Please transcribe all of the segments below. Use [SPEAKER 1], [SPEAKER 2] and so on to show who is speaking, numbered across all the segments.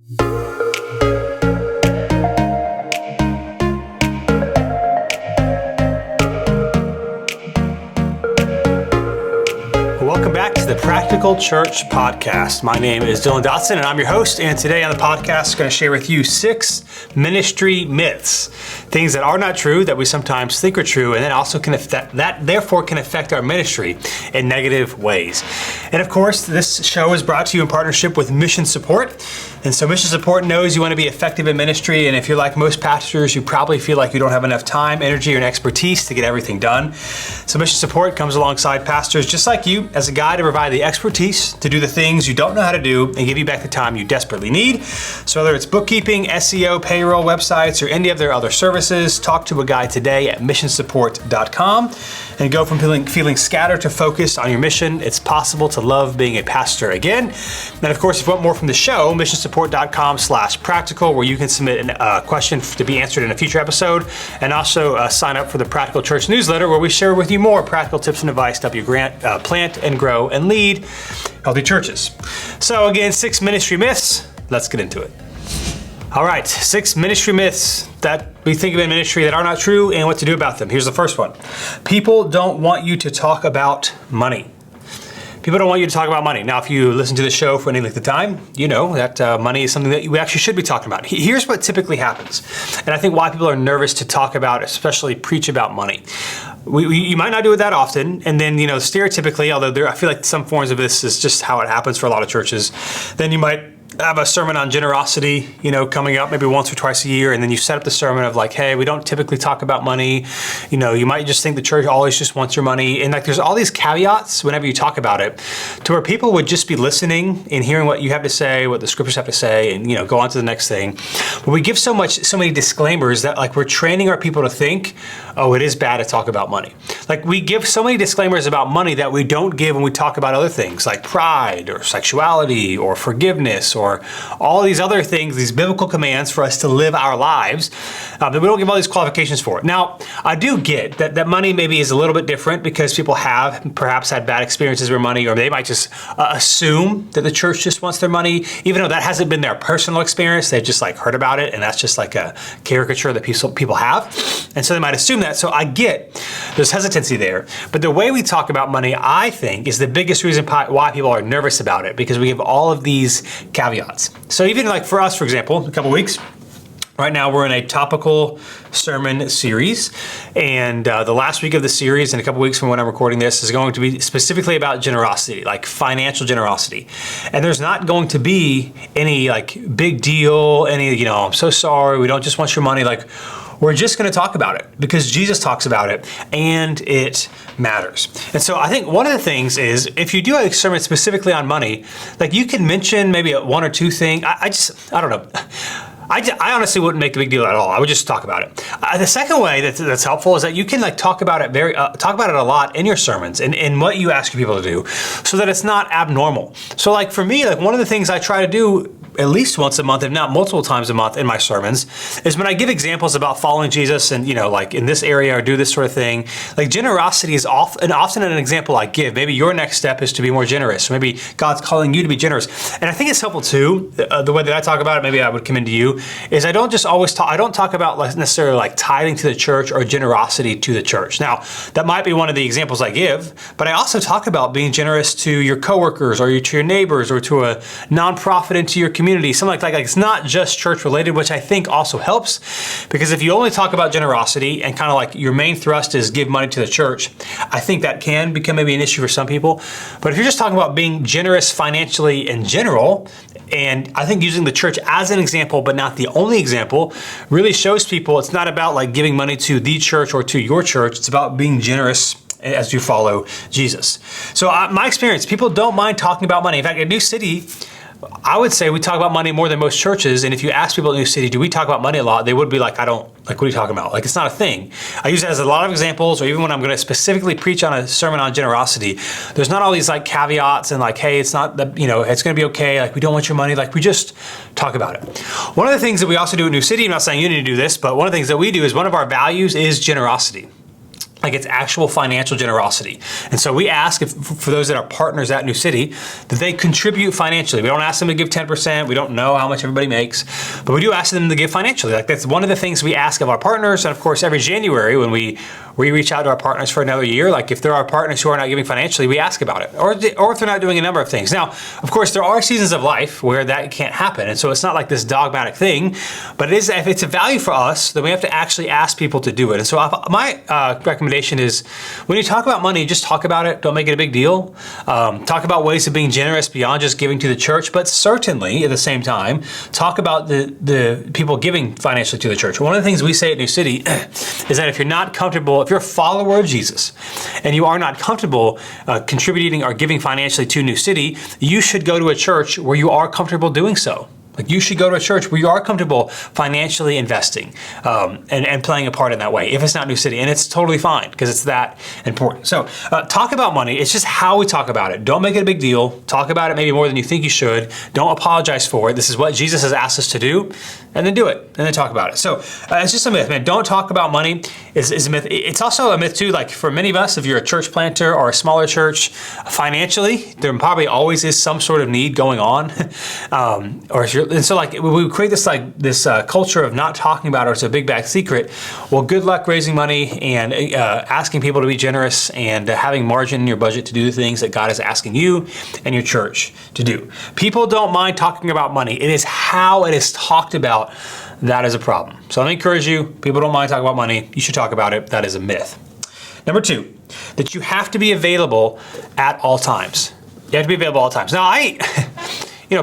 [SPEAKER 1] Welcome back to the Practical Church Podcast. My name is Dylan Dotson, and I'm your host. And today on the podcast, I'm going to share with you 6 ministry myths, things that are not true that we sometimes think are true, and then also can affect our ministry in negative ways. And of course, this show is brought to you in partnership with Mission Support. And so Mission Support knows you want to be effective in ministry, and if you're like most pastors, you probably feel like you don't have enough time, energy, and expertise to get everything done. So Mission Support comes alongside pastors just like you as a guide to provide the expertise to do the things you don't know how to do and give you back the time you desperately need. So whether it's bookkeeping, SEO, payroll, websites, or any of their other services, talk to a guy today at missionsupport.com and go from feeling scattered to focused on your mission. It's possible to love being a pastor again. And of course, if you want more from the show, missionsupport.com/practical, where you can submit a question to be answered in a future episode, and also sign up for the Practical Church newsletter, where we share with you more practical tips and advice to help you plant and grow and lead healthy churches. So again, 6 ministry myths. Let's get into it. All right, 6 ministry myths that we think of in ministry that are not true and what to do about them. Here's the first one. People don't want you to talk about money. People don't want you to talk about money. Now, if you listen to the show for any length of time, you know that money is something that we actually should be talking about. Here's what typically happens, and I think why people are nervous to talk about, especially preach about money. You might not do it that often, and then, stereotypically, although I feel like some forms of this is just how it happens for a lot of churches, then you might have a sermon on generosity, coming up maybe once or twice a year, and then you set up the sermon of like, hey, we don't typically talk about money. You might just think the church always just wants your money. And like there's all these caveats whenever you talk about it to where people would just be listening and hearing what you have to say, what the scriptures have to say, and go on to the next thing. But we give so many disclaimers that like we're training our people to think, oh, it is bad to talk about money. Like we give so many disclaimers about money that we don't give when we talk about other things like pride or sexuality or forgiveness or all these other things, these biblical commands for us to live our lives, that we don't give all these qualifications for it. Now, I do get that money maybe is a little bit different because people have perhaps had bad experiences with money, or they might just assume that the church just wants their money, even though that hasn't been their personal experience. They've just like heard about it, and that's just like a caricature that people have. And so they might assume that. So I get there's hesitancy there. But the way we talk about money, I think, is the biggest reason why people are nervous about it, because we give all of these caveats. So even like for us, for example, a couple weeks, right now we're in a topical sermon series, and the last week of the series, in a couple weeks from when I'm recording this, is going to be specifically about generosity, like financial generosity. And there's not going to be any like big deal, I'm so sorry, we don't just want your money, like we're just going to talk about it because Jesus talks about it and it matters. And so I think one of the things is if you do a sermon specifically on money, like you can mention maybe 1 or 2 things. I don't know. I honestly wouldn't make a big deal at all. I would just talk about it. The second way that's helpful is that you can like talk about it a lot in your sermons and what you ask your people to do, so that it's not abnormal. So like for me, like one of the things I try to do at least once a month, if not multiple times a month in my sermons, is when I give examples about following Jesus and, like in this area or do this sort of thing, like generosity is often an example I give. Maybe your next step is to be more generous. Or maybe God's calling you to be generous. And I think it's helpful too, the way that I talk about it, maybe I would commend to you, is I don't talk about necessarily like tithing to the church or generosity to the church. Now, that might be one of the examples I give, but I also talk about being generous to your coworkers or to your neighbors or to a nonprofit into your community, something like that. Like it's not just church related, which I think also helps, because if you only talk about generosity and kind of like your main thrust is give money to the church, I think that can become maybe an issue for some people. But if you're just talking about being generous financially in general, and I think using the church as an example, but not the only example, really shows people it's not about like giving money to the church or to your church. It's about being generous as you follow Jesus. So my experience, people don't mind talking about money. In fact, at New City, I would say we talk about money more than most churches. And if you ask people in New City, do we talk about money a lot? They would be like, what are you talking about? Like, it's not a thing. I use it as a lot of examples, or even when I'm going to specifically preach on a sermon on generosity, there's not all these like caveats and like, hey, it's not that, it's going to be okay. Like, we don't want your money. Like, we just talk about it. One of the things that we also do at New City, I'm not saying you need to do this, but one of the things that we do is one of our values is generosity. Like it's actual financial generosity. And so we ask for those that are partners at New City, that they contribute financially. We don't ask them to give 10%. We don't know how much everybody makes, but we do ask them to give financially. Like that's one of the things we ask of our partners. And of course, every January when we reach out to our partners for another year, like if there are partners who are not giving financially, we ask about it. Or if they're not doing a number of things. Now, of course, there are seasons of life where that can't happen. And so it's not like this dogmatic thing, but it is, if it's a value for us, then we have to actually ask people to do it. And so my recommendation is when you talk about money, just talk about it. Don't make it a big deal. Talk about ways of being generous beyond just giving to the church, but certainly at the same time, talk about the people giving financially to the church. One of the things we say at New City is that if you're not comfortable, if you're a follower of Jesus and you are not comfortable contributing or giving financially to New City, you should go to a church where you are comfortable doing so. Like you should go to a church where you are comfortable financially investing and playing a part in that way, if it's not New City. And it's totally fine because it's that important. So talk about money. It's just how we talk about it. Don't make it a big deal. Talk about it maybe more than you think you should. Don't apologize for it. This is what Jesus has asked us to do. And then do it. And then talk about it. So it's just a myth, man. Don't talk about money is a myth. It's also a myth too, like for many of us, if you're a church planter or a smaller church, financially, there probably always is some sort of need going on. Or if you're and so like we create this culture of not talking about it, or it's a big bad secret. Well, good luck raising money and asking people to be generous and having margin in your budget to do the things that God is asking you and your church to do. People don't mind talking about money. It is how it is talked about that is a problem. So let me encourage you, people don't mind talking about money. You should talk about it. That is a myth. Number two, that you have to be available at all times. You have to be available at all times. Now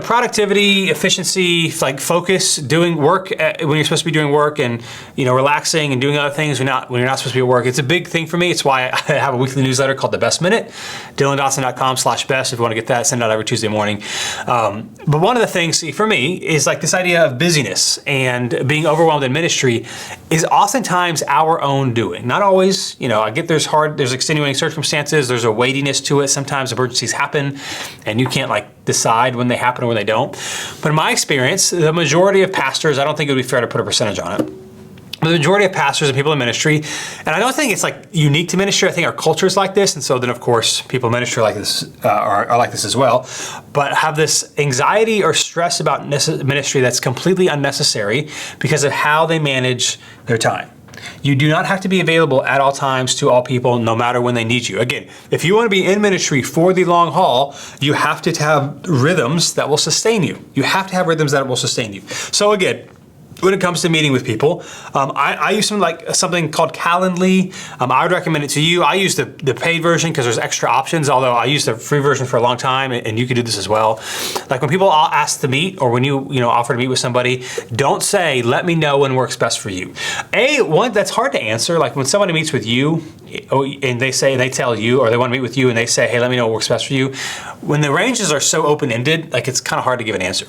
[SPEAKER 1] productivity, efficiency, like focus, doing work when you're supposed to be doing work, and relaxing and doing other things when you're not supposed to be at work. It's a big thing for me. It's why I have a weekly newsletter called The Best Minute, DylanDotson.com/best. If you want to get that, send it out every Tuesday morning. But one of the things for me is like this idea of busyness and being overwhelmed in ministry is oftentimes our own doing. Not always. I get there's extenuating circumstances. There's a weightiness to it. Sometimes emergencies happen, and you can't decide when they happen or when they don't. But in my experience, the majority of pastors, I don't think it would be fair to put a percentage on it. The majority of pastors and people in ministry, and I don't think it's unique to ministry. I think our culture is like this, and so then of course people in ministry like this are like this as well. But have this anxiety or stress about ministry that's completely unnecessary because of how they manage their time. You do not have to be available at all times to all people, no matter when they need you. Again, if you want to be in ministry for the long haul, you have to have rhythms that will sustain you. You have to have rhythms that will sustain you. So again, when it comes to meeting with people, I use something called Calendly. I would recommend it to you. I use the paid version because there's extra options, although I used the free version for a long time, and you can do this as well. Like when people ask to meet, or when you offer to meet with somebody, don't say, let me know when works best for you. One that's hard to answer, like when somebody meets with you, and they tell you, or they want to meet with you, and they say, hey, let me know what works best for you. When the ranges are so open-ended, it's kind of hard to give an answer.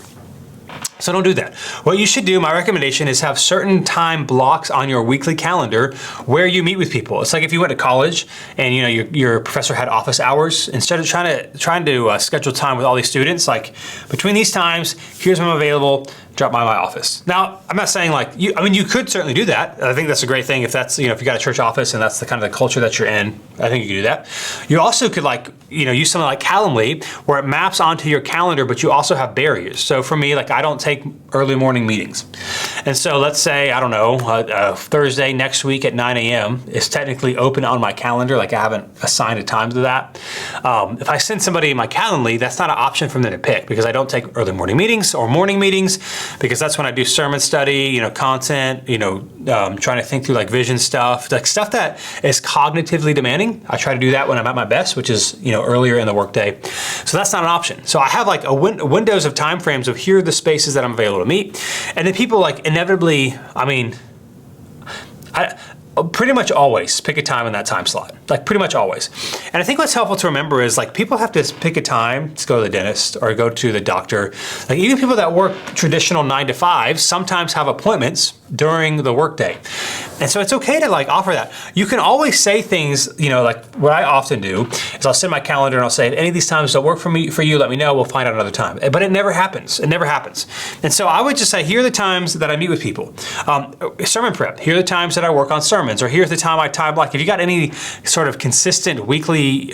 [SPEAKER 1] So don't do that. What you should do, my recommendation, is have certain time blocks on your weekly calendar where you meet with people. It's like if you went to college and your professor had office hours. Instead of trying to schedule time with all these students, between these times, here's when I'm available. Drop by my office. Now, I'm not saying you could certainly do that. I think that's a great thing if that's, if you got a church office and that's the kind of the culture that you're in, I think you could do that. You also could use something like Calendly where it maps onto your calendar, but you also have barriers. So for me, I don't take early morning meetings. And so let's say, I don't know, Thursday next week at 9 a.m. is technically open on my calendar. I haven't assigned a time to that. If I send somebody my Calendly, that's not an option for them to pick because I don't take early morning meetings or morning meetings, because that's when I do sermon study, content, trying to think through vision stuff, stuff that is cognitively demanding. I try to do that when I'm at my best, which is, earlier in the workday. So that's not an option. So I have windows of time frames of here are the spaces that I'm available to meet. And then people inevitably, I pretty much always pick a time in that time slot, pretty much always. And I think what's helpful to remember is people have to pick a time to go to the dentist or go to the doctor. Even people that work traditional 9 to 5 sometimes have appointments during the workday. And so it's okay to like offer that. You can always say things, like what I often do is I'll send my calendar and I'll say, if any of these times don't work for you, let me know, we'll find out another time. But it never happens. It never happens. And so I would just say, here are the times that I meet with people. Sermon prep, here are the times that I work on sermons, or here's the time I time block. If you got any sort of consistent weekly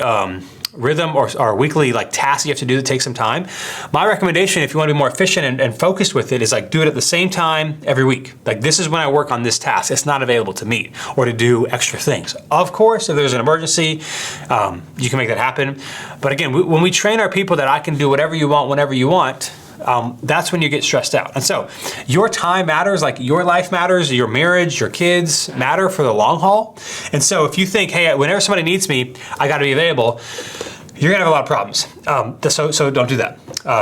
[SPEAKER 1] rhythm or weekly like task you have to do that takes some time, my recommendation, if you want to be more efficient and focused with it, is like do it at the same time every week. Like, this is when I work on this task. It's not available to meet or to do extra things. Of course, if there's an emergency, you can make that happen. But again, when we train our people that I can do whatever you want, whenever you want, that's when you get stressed out. And so your time matters, like your life matters, your marriage, your kids matter for the long haul. And so if you think, hey, whenever somebody needs me, I got to be available, you're gonna have a lot of problems. So don't do that.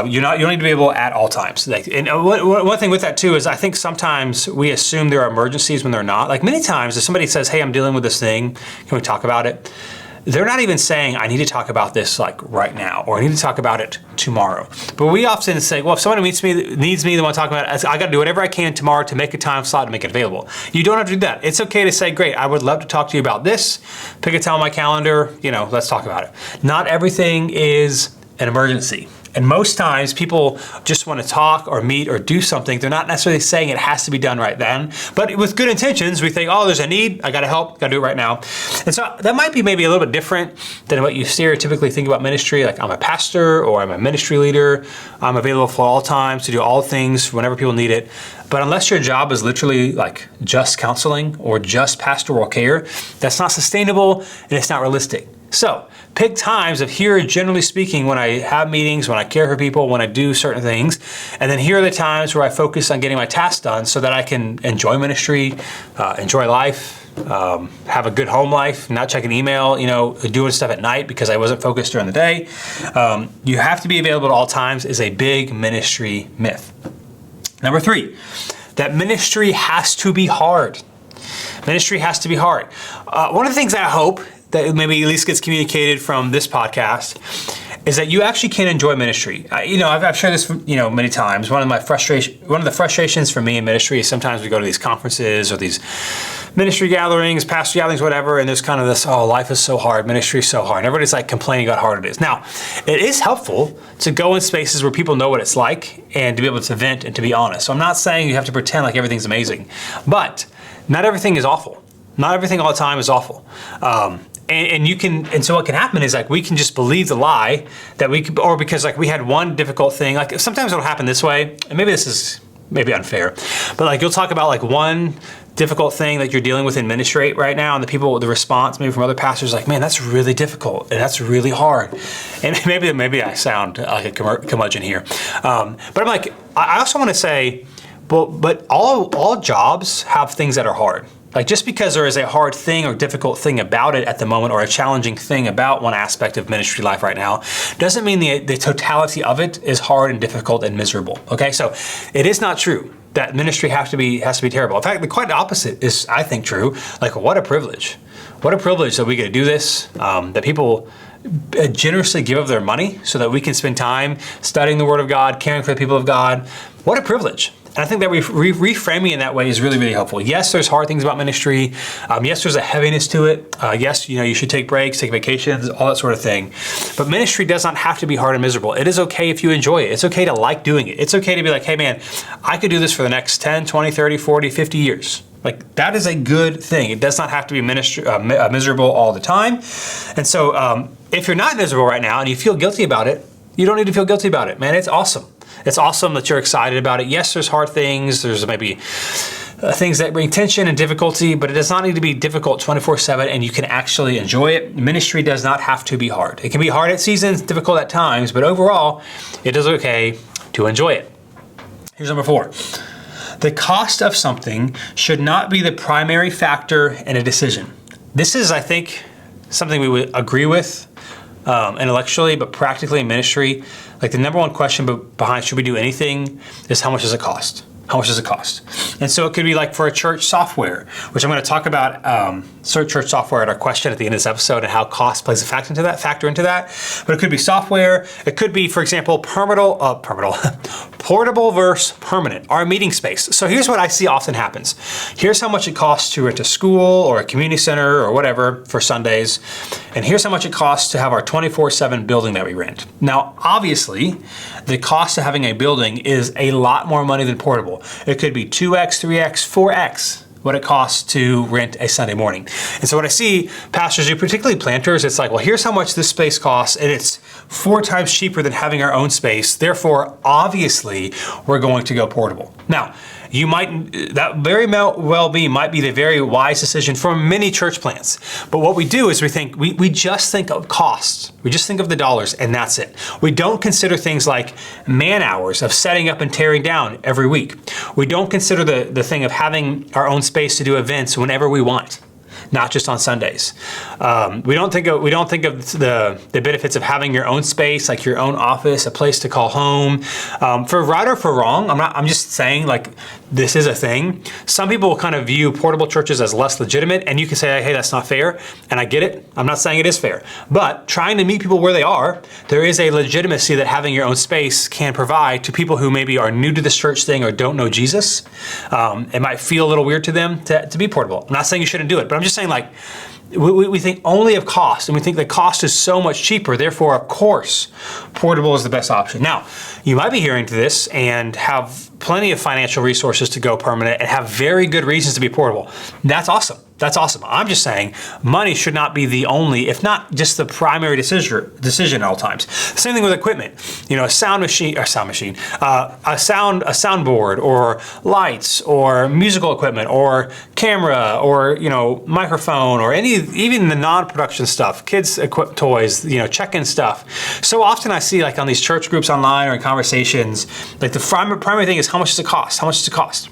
[SPEAKER 1] You don't need to be able at all times. And one thing with that too is I think sometimes we assume there are emergencies when they're not. Like many times if somebody says, hey, I'm dealing with this thing, can we talk about it? They're not even saying, I need to talk about this like right now, or I need to talk about it tomorrow. But we often say, well, if someone needs me, they want to talk about it, I got to do whatever I can tomorrow to make a time slot to make it available. You don't have to do that. It's okay to say, great, I would love to talk to you about this. Pick a time on my calendar, let's talk about it. Not everything is an emergency. And most times people just want to talk or meet or do something. They're not necessarily saying it has to be done right then. But with good intentions, we think, oh, there's a need. I got to help. Got to do it right now. And so that might be maybe a little bit different than what you stereotypically think about ministry. Like I'm a pastor or I'm a ministry leader. I'm available for all times to do all things whenever people need it. But unless your job is literally like just counseling or just pastoral care, that's not sustainable and it's not realistic. So pick times of here, generally speaking, when I have meetings, when I care for people, when I do certain things. And then here are the times where I focus on getting my tasks done so that I can enjoy ministry, enjoy life, have a good home life, not checking email, doing stuff at night because I wasn't focused during the day. You have to be available at all times is a big ministry myth. Number 3, that ministry has to be hard. Ministry has to be hard. One of the things I hope that maybe at least gets communicated from this podcast is that you actually can enjoy ministry. I've shared this, many times. One of the frustrations for me in ministry is sometimes we go to these conferences or these ministry gatherings, pastor gatherings, whatever, and there's kind of this, oh, life is so hard, ministry is so hard. And everybody's like complaining about how hard it is. Now, it is helpful to go in spaces where people know what it's like and to be able to vent and to be honest. So I'm not saying you have to pretend like everything's amazing, but not everything is awful. Not everything all the time is awful. And so what can happen is like we can just believe the lie that or because like we had one difficult thing. Like sometimes it'll happen this way, and maybe this is unfair, but like you'll talk about like one difficult thing that you're dealing with in ministry right now, and the response maybe from other pastors like, man, that's really difficult and that's really hard. And maybe I sound like a curmudgeon here, but I'm like, I also want to say, but all jobs have things that are hard. Like just because there is a hard thing or difficult thing about it at the moment or a challenging thing about one aspect of ministry life right now doesn't mean the totality of it is hard and difficult and miserable. Okay, so it is not true that ministry has to be terrible. In fact, the quite opposite is, I think, true. Like what a privilege. What a privilege that we get to do this, that people generously give of their money so that we can spend time studying the Word of God, caring for the people of God. What a privilege. And I think that reframing in that way is really, really helpful. Yes, there's hard things about ministry. Yes, there's a heaviness to it. Yes, you should take breaks, take vacations, all that sort of thing. But ministry does not have to be hard and miserable. It is okay if you enjoy it. It's okay to like doing it. It's okay to be like, hey man, I could do this for the next 10, 20, 30, 40, 50 years. Like that is a good thing. It does not have to be miserable all the time. And so if you're not miserable right now and you feel guilty about it, you don't need to feel guilty about it, man. It's awesome. It's awesome that you're excited about it. Yes, there's hard things. There's maybe things that bring tension and difficulty, but it does not need to be difficult 24/7, and you can actually enjoy it. Ministry does not have to be hard. It can be hard at seasons, difficult at times, but overall, it is okay to enjoy it. Here's number 4. The cost of something should not be the primary factor in a decision. This is, I think, something we would agree with intellectually, but practically in ministry, like the number one question behind should we do anything is how much does it cost? How How much does it cost? And so it could be like for a church software, which I'm going to talk about church software at our question at the end of this episode and how cost plays a factor into that. But it could be software. It could be, for example, portable versus permanent, our meeting space. So here's what I see often happens. Here's how much it costs to rent a school or a community center or whatever for Sundays. And here's how much it costs to have our 24/7 building that we rent. Now, obviously, the cost of having a building is a lot more money than portable. It could be 2x, 3x, 4x what it costs to rent a Sunday morning. And so what I see pastors do, particularly planters, it's like, well, here's how much this space costs, and it's 4 times cheaper than having our own space. Therefore, obviously, we're going to go portable. Now, that very well might be the very wise decision for many church plants. But what we do is we just think of costs. We just think of the dollars, and that's it. We don't consider things like man hours of setting up and tearing down every week. We don't consider the thing of having our own space to do events whenever we want, not just on Sundays. We don't think of the benefits of having your own space, like your own office, a place to call home. For right or for wrong, I'm just saying, like, this is a thing. Some people will kind of view portable churches as less legitimate, and you can say, hey, that's not fair, and I get it. I'm not saying it is fair, but trying to meet people where they are, there is a legitimacy that having your own space can provide to people who maybe are new to this church thing or don't know Jesus. It might feel a little weird to them to be portable. I'm not saying you shouldn't do it, but I'm just saying, like, we think only of cost, and we think the cost is so much cheaper. Therefore, of course, portable is the best option. Now, you might be hearing to this and have plenty of financial resources to go permanent and have very good reasons to be portable. That's awesome. That's awesome. I'm just saying money should not be the only, if not just the primary decision at all times. Same thing with equipment. A soundboard, or lights, or musical equipment, or camera, or microphone, or even the non-production stuff, kids toys, check-in stuff. So often I see, like, on these church groups online or in conversations, like, the primary thing is, how much does it cost? How much does it cost?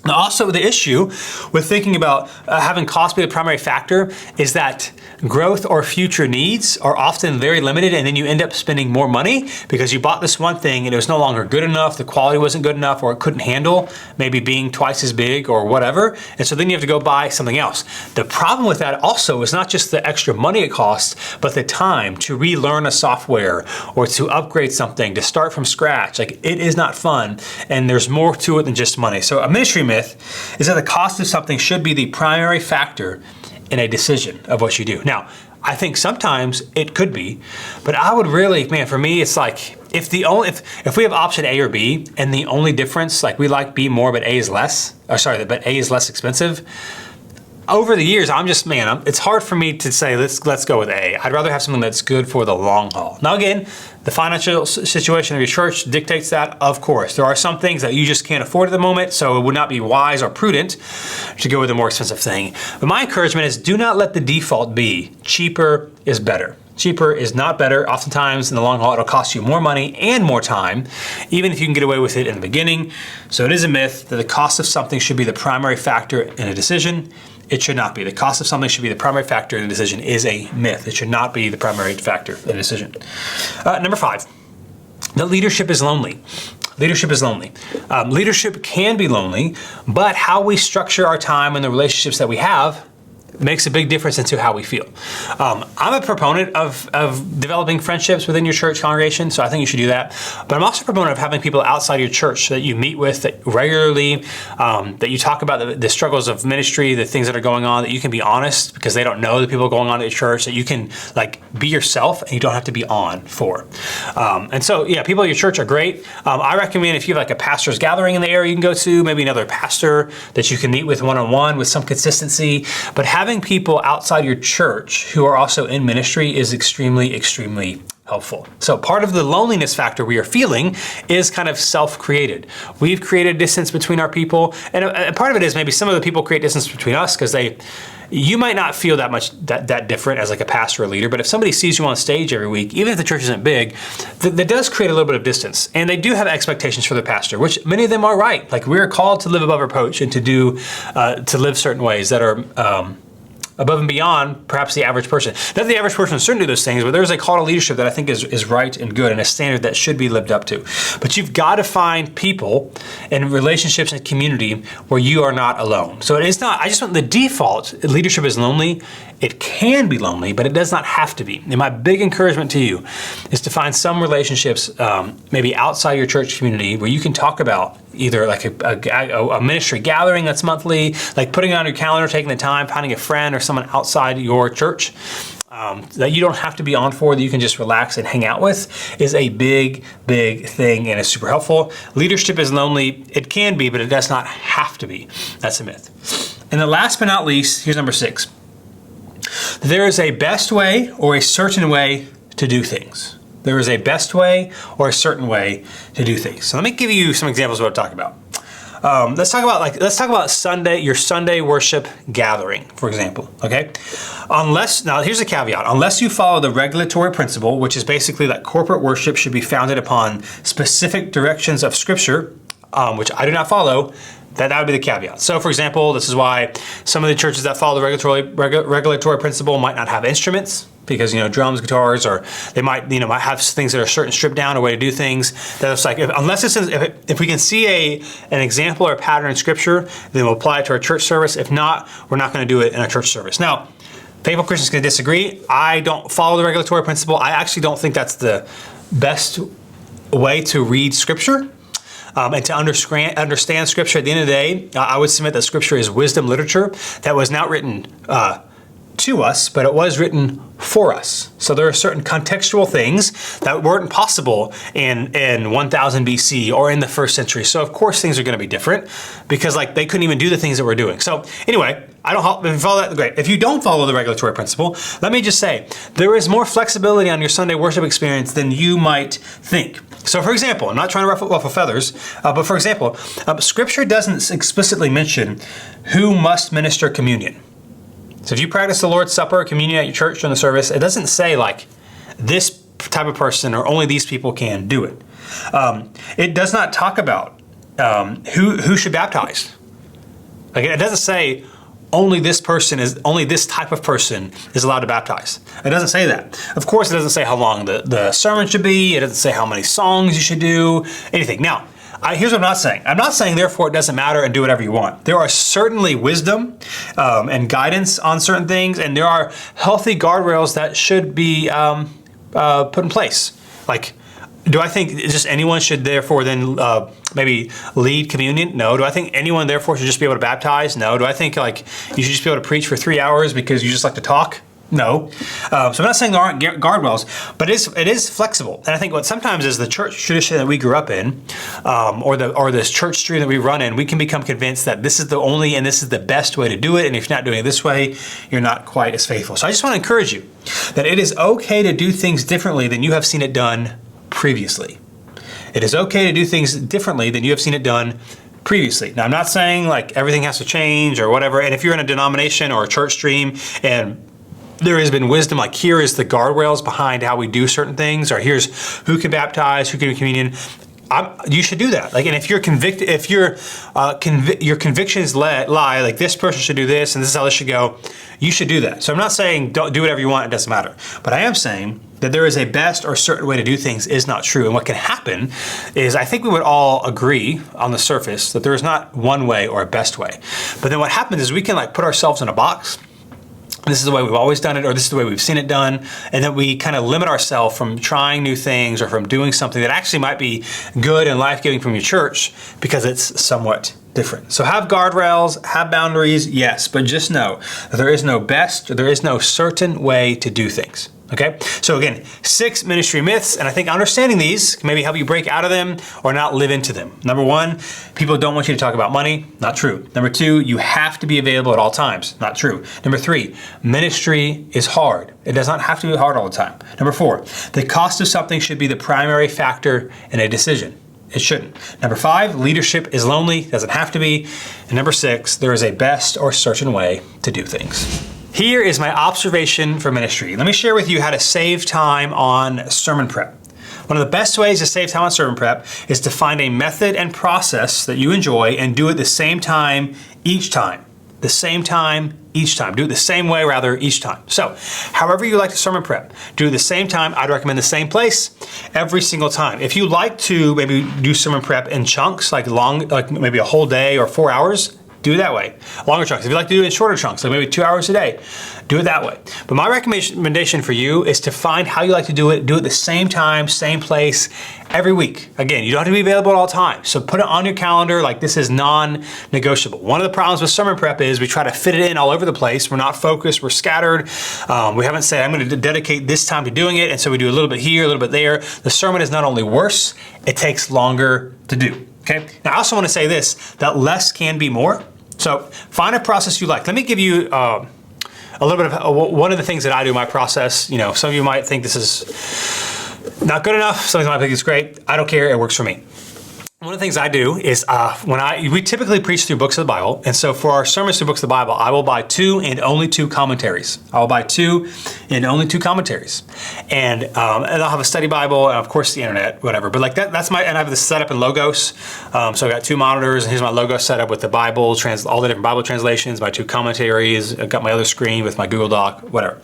[SPEAKER 1] Now, also, the issue with thinking about having cost be the primary factor is that growth or future needs are often very limited, and then you end up spending more money because you bought this one thing and it was no longer good enough, the quality wasn't good enough, or it couldn't handle maybe being twice as big or whatever, and so then you have to go buy something else. The problem with that also is not just the extra money it costs, but the time to relearn a software or to upgrade something, to start from scratch. Like, it is not fun, and there's more to it than just money. So a ministry myth is that the cost of something should be the primary factor in a decision of what you do. Now, I think sometimes it could be, but I would really, for me, it's like, if we have option A or B, and the only difference, like, we like B more, but A is less, but A is less expensive. Over the years, it's hard for me to say, let's go with A. I'd rather have something that's good for the long haul. Now, again, the financial situation of your church dictates that, of course. There are some things that you just can't afford at the moment, so it would not be wise or prudent to go with a more expensive thing. But my encouragement is, do not let the default be cheaper is better. Cheaper is not better. Oftentimes, in the long haul, it'll cost you more money and more time, even if you can get away with it in the beginning. So it is a myth that the cost of something should be the primary factor in a decision. It should not be. The cost of something should be the primary factor in a decision is a myth. It should not be the primary factor in a decision. Number 5, that leadership is lonely. Leadership is lonely. Leadership can be lonely, but how we structure our time and the relationships that we have makes a big difference into how we feel. I'm a proponent of developing friendships within your church congregation, so I think you should do that. But I'm also a proponent of having people outside your church that you meet with that regularly, that you talk about the struggles of ministry, the things that are going on, that you can be honest because they don't know the people going on at your church, that you can, like, be yourself and you don't have to be on for. And so, yeah, people at your church are great. I recommend, if you have, like, a pastor's gathering in the area you can go to, maybe another pastor that you can meet with one-on-one with some consistency, but having people outside your church who are also in ministry is extremely, extremely helpful. So part of the loneliness factor we are feeling is kind of self-created. We've created distance between our people, and part of it is maybe some of the people create distance between us because you might not feel that much that different as, like, a pastor or leader, but if somebody sees you on stage every week, even if the church isn't big, that does create a little bit of distance. And they do have expectations for their pastor, which many of them are right. Like, we're called to live above reproach and to live certain ways that are above and beyond perhaps the average person. Not that the average person shouldn't do those things, but there's a call to leadership that I think is right and good and a standard that should be lived up to. But you've got to find people and relationships and community where you are not alone. So it is not, I just want the default, leadership is lonely. It can be lonely, but it does not have to be. And my big encouragement to you is to find some relationships, maybe outside your church community, where you can talk about either like a ministry gathering that's monthly, like putting it on your calendar, taking the time, finding a friend or someone outside your church that you don't have to be on for, that you can just relax and hang out with, is a big, big thing and is super helpful. Leadership is lonely. It can be, but it does not have to be. That's a myth. And then last but not least, here's number 6. There is a best way or a certain way to do things. There is a best way or a certain way to do things. So let me give you some examples of what I'm talking about. Let's talk about Sunday, your Sunday worship gathering, for example. Okay, now here's a caveat: unless you follow the regulatory principle, which is basically that corporate worship should be founded upon specific directions of Scripture, which I do not follow. That would be the caveat. So, for example, this is why some of the churches that follow the regulatory principle might not have instruments, because drums, guitars, or they might have things that are certain stripped down, a way to do things. That's like if we can see an example or a pattern in Scripture, then we'll apply it to our church service. If not, we're not going to do it in our church service. Now, faithful Christians can disagree. I don't follow the regulatory principle. I actually don't think that's the best way to read Scripture. And to understand Scripture. At the end of the day, I would submit that Scripture is wisdom literature that was not written to us, but it was written for us. So there are certain contextual things that weren't possible in 1000 BC or in the first century. So of course things are going to be different, because they couldn't even do the things that we're doing. So anyway, if you follow that, great. If you don't follow the regulatory principle, let me just say, there is more flexibility on your Sunday worship experience than you might think. So for example, I'm not trying to ruffle feathers, but for example, Scripture doesn't explicitly mention who must minister communion. So if you practice the Lord's Supper, communion at your church during the service, it doesn't say this type of person or only these people can do it. It does not talk about who should baptize. It doesn't say only this type of person is allowed to baptize. It doesn't say that. Of course, it doesn't say how long the sermon should be. It doesn't say how many songs you should do, anything. Now, here's what I'm not saying. I'm not saying, therefore, it doesn't matter and do whatever you want. There are certainly wisdom and guidance on certain things, and there are healthy guardrails that should be put in place. Do I think just anyone should therefore then maybe lead communion? No. Do I think anyone therefore should just be able to baptize? No. Do I think you should just be able to preach for 3 hours because you just like to talk? No. So I'm not saying there aren't guardrails, but it is flexible. And I think what sometimes is the church tradition that we grew up in, or this church stream that we run in, we can become convinced that this is the only and this is the best way to do it. And if you're not doing it this way, you're not quite as faithful. So I just want to encourage you that it is okay to do things differently than you have seen it done previously. It is okay to do things differently than you have seen it done previously. Now, I'm not saying everything has to change or whatever. And if you're in a denomination or a church stream and there has been wisdom, here is the guardrails behind how we do certain things, or here's who can baptize, who can do communion, you should do that. And if you're convicted, if your convictions lie, this person should do this and this is how this should go, you should do that. So I'm not saying don't do whatever you want, it doesn't matter. But I am saying that there is a best or certain way to do things is not true. And what can happen is, I think we would all agree on the surface that there is not one way or a best way. But then what happens is we can put ourselves in a box. This is the way we've always done it, or this is the way we've seen it done, and then we kind of limit ourselves from trying new things or from doing something that actually might be good and life-giving from your church because it's somewhat different. So have guardrails, have boundaries, yes, but just know that there is no best, or there is no certain way to do things. Okay, so again, 6 ministry myths, and I think understanding these can maybe help you break out of them or not live into them. Number 1, people don't want you to talk about money. Not true. Number 2, you have to be available at all times. Not true. Number 3, ministry is hard. It does not have to be hard all the time. Number 4, the cost of something should be the primary factor in a decision. It shouldn't. Number 5, leadership is lonely. Doesn't have to be. And number 6, there is a best or certain way to do things. Here is my observation for ministry. Let me share with you how to save time on sermon prep. One of the best ways to save time on sermon prep is to find a method and process that you enjoy and do it the same time each time. the same time each time. Do it the same way, rather, each time. So, however you like to sermon prep, do it the same time. I'd recommend the same place every single time. If you like to maybe do sermon prep in chunks, like maybe a whole day or 4 hours, do it that way. Longer chunks. If you like to do it in shorter chunks, like maybe 2 hours a day, do it that way. But my recommendation for you is to find how you like to do it the same time, same place, every week. Again, you don't have to be available all the time. So put it on your calendar like this is non-negotiable. One of the problems with sermon prep is we try to fit it in all over the place. We're not focused, we're scattered. We haven't said, I'm going to dedicate this time to doing it. And so we do a little bit here, a little bit there. The sermon is not only worse, it takes longer to do. Okay. Now I also want to say this, that less can be more. So find a process you like. Let me give you a little bit of one of the things that I do in my process. You know, some of you might think this is not good enough. Some of you might think it's great. I don't care. It works for me. One of the things I do is we typically preach through books of the Bible. And so for our sermons through books of the Bible, I will buy 2 and only 2 commentaries. I will buy 2 and only 2 commentaries. And I'll have a study Bible and of course the internet, whatever. But like that's and I have this set up in Logos. So I've got 2 monitors and here's my Logos set up with the Bible, all the different Bible translations, my 2 commentaries. I've got my other screen with my Google Doc, whatever.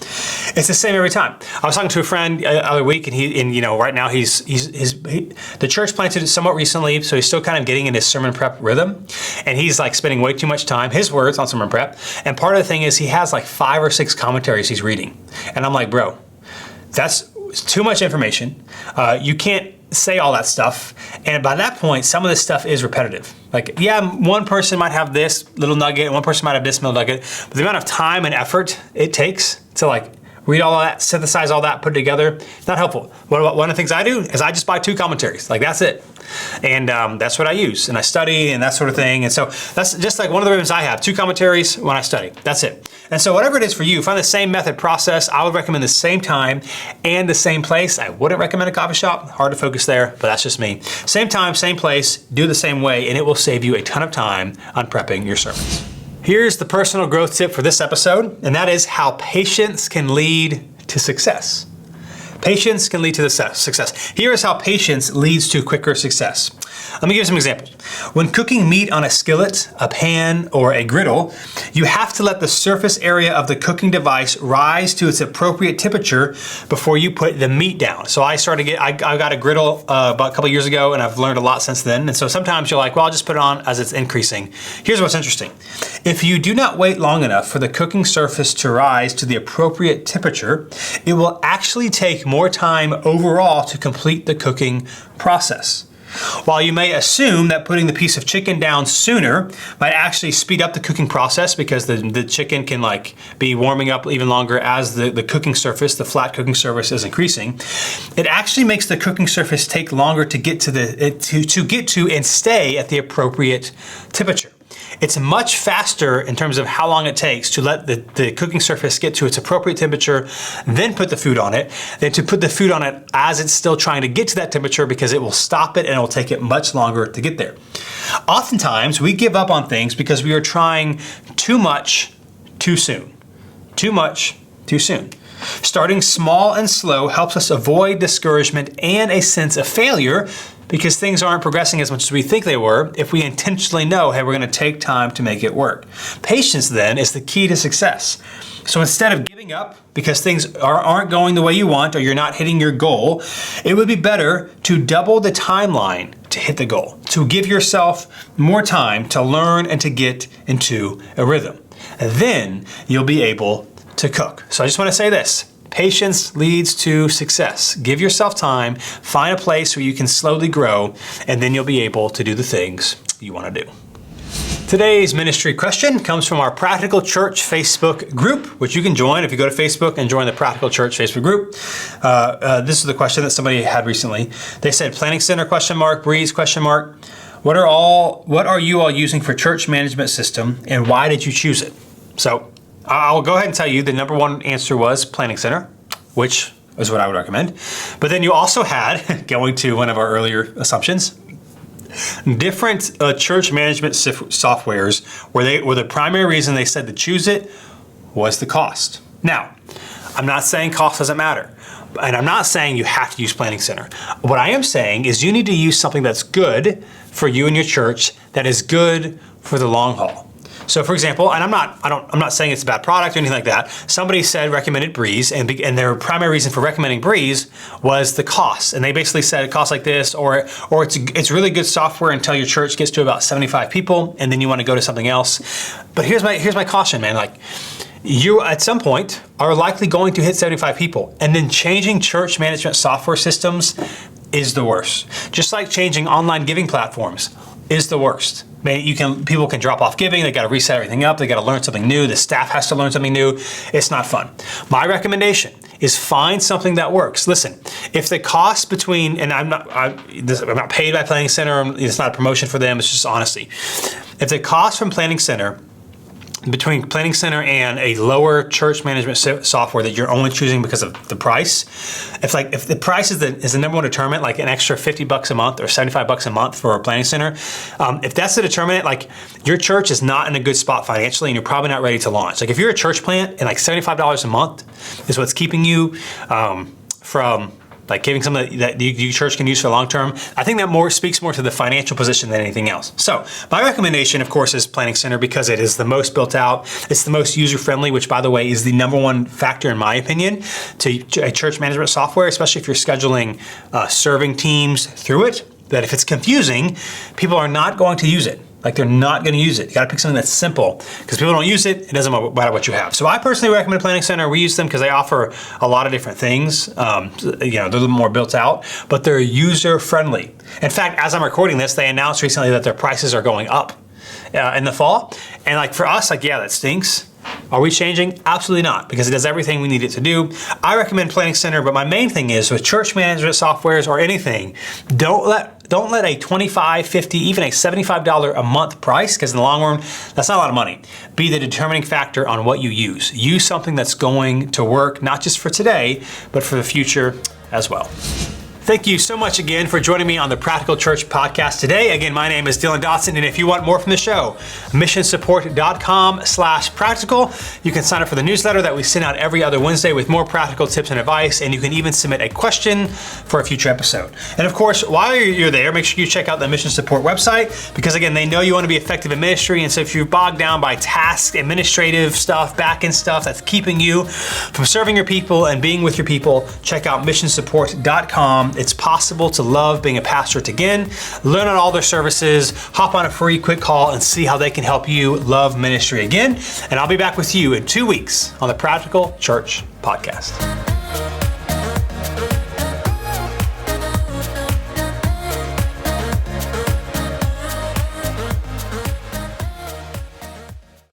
[SPEAKER 1] It's the same every time. I was talking to a friend the other week and right now the church planted somewhat recently. So he's still kind of getting in his sermon prep rhythm. And he's like spending way too much time, his words, on sermon prep. And part of the thing is he has like 5 or 6 commentaries he's reading. And I'm like, bro, that's too much information. You can't say all that stuff. And by that point, some of this stuff is repetitive. Like, yeah, one person might have this little nugget and one person might have this little nugget. But the amount of time and effort it takes to like read all of that, synthesize all that, put it together, it's not helpful. One of the things I do is I just buy 2 commentaries. Like that's it. And that's what I use. And I study and that sort of thing. And so that's just like one of the rhythms I have, 2 commentaries when I study. That's it. And so whatever it is for you, find the same method process. I would recommend the same time and the same place. I wouldn't recommend a coffee shop. Hard to focus there, but that's just me. Same time, same place, do the same way, and it will save you a ton of time on prepping your sermons. Here's the personal growth tip for this episode, and that is how patience can lead to success. Patience can lead to success. Here is how patience leads to quicker success. Let me give you some examples. When cooking meat on a skillet, a pan, or a griddle, you have to let the surface area of the cooking device rise to its appropriate temperature before you put the meat down. So I got a griddle about a couple years ago, and I've learned a lot since then. And so sometimes you're like, well, I'll just put it on as it's increasing. Here's what's interesting. If you do not wait long enough for the cooking surface to rise to the appropriate temperature, it will actually take more time overall to complete the cooking process. While you may assume that putting the piece of chicken down sooner might actually speed up the cooking process because the chicken can like be warming up even longer as the cooking surface, the flat cooking surface is increasing, it actually makes the cooking surface take longer to get to and stay at the appropriate temperature. It's much faster in terms of how long it takes to let the cooking surface get to its appropriate temperature, then put the food on it, than to put the food on it as it's still trying to get to that temperature because it will stop it and it will take it much longer to get there. Oftentimes, we give up on things because we are trying too much too soon. Too much too soon. Starting small and slow helps us avoid discouragement and a sense of failure because things aren't progressing as much as we think they were if we intentionally know, hey, we're going to take time to make it work. Patience, then, is the key to success. So instead of giving up because things aren't going the way you want or you're not hitting your goal, it would be better to double the timeline to hit the goal, to give yourself more time to learn and to get into a rhythm. And then you'll be able to cook. So I just want to say this. Patience leads to success. Give yourself time, find a place where you can slowly grow, and then you'll be able to do the things you want to do. Today's ministry question comes from our Practical Church Facebook group, which you can join if you go to Facebook and join the Practical Church Facebook group. This is the question that somebody had recently. They said, Planning Center, ? Breeze, ? What are you all using for church management system, and why did you choose it? So I'll go ahead and tell you the number one answer was Planning Center, which is what I would recommend. But then you also had, going to one of our earlier assumptions, different church management softwares where the primary reason they said to choose it was the cost. Now, I'm not saying cost doesn't matter, and I'm not saying you have to use Planning Center. What I am saying is you need to use something that's good for you and your church, that is good for the long haul. So for example, and I'm not saying it's a bad product or anything like that. Somebody recommended Breeze, and their primary reason for recommending Breeze was the cost. And they basically said it costs like this, or it's really good software until your church gets to about 75 people, and then you want to go to something else. But here's my caution, man. Like, you at some point are likely going to hit 75 people, and then changing church management software systems is the worst. Just like changing online giving platforms is the worst. People can drop off giving, they got to reset everything up, they got to learn something new, the staff has to learn something new. It's not fun. My recommendation is find something that works. Listen, if the cost between, and I'm not paid by Planning Center, it's not a promotion for them, it's just honesty. If the cost from Planning Center, between Planning Center and a lower church management software that you're only choosing because of the price, if the price is the number one determinant, like an extra $50 a month or $75 a month for a Planning Center, if that's the determinant, like, your church is not in a good spot financially and you're probably not ready to launch. Like, if you're a church plant and like $75 a month is what's keeping you from like giving something that your church can use for long term, I think that speaks more to the financial position than anything else. So my recommendation, of course, is Planning Center because it is the most built out. It's the most user friendly, which, by the way, is the number one factor, in my opinion, to a church management software, especially if you're scheduling serving teams through it. That if it's confusing, people are not going to use it. Like, they're not going to use it. You got to pick something that's simple, because people don't use it. It doesn't matter what you have. So I personally recommend Planning Center. We use them because they offer a lot of different things. They're a little more built out, but they're user friendly. In fact, as I'm recording this, they announced recently that their prices are going up in the fall. And like, for us, like, yeah, that stinks. Are we changing? Absolutely not, because it does everything we need it to do. I recommend Planning Center, but my main thing is with church management softwares or anything, don't let a $25, $50, even a $75 a month price, because in the long run, that's not a lot of money, be the determining factor on what you use. Use something that's going to work, not just for today, but for the future as well. Thank you so much again for joining me on the Practical Church podcast today. Again, my name is Dylan Dotson, and if you want more from the show, missionsupport.com/practical. You can sign up for the newsletter that we send out every other Wednesday with more practical tips and advice, and you can even submit a question for a future episode. And of course, while you're there, make sure you check out the Mission Support website, because again, they know you want to be effective in ministry, and so if you're bogged down by tasks, administrative stuff, back-end stuff that's keeping you from serving your people and being with your people, check out missionsupport.com. It's possible to love being a pastor again. Learn on all their services, hop on a free quick call and see how they can help you love ministry again. And I'll be back with you in 2 weeks on the Practical Church podcast.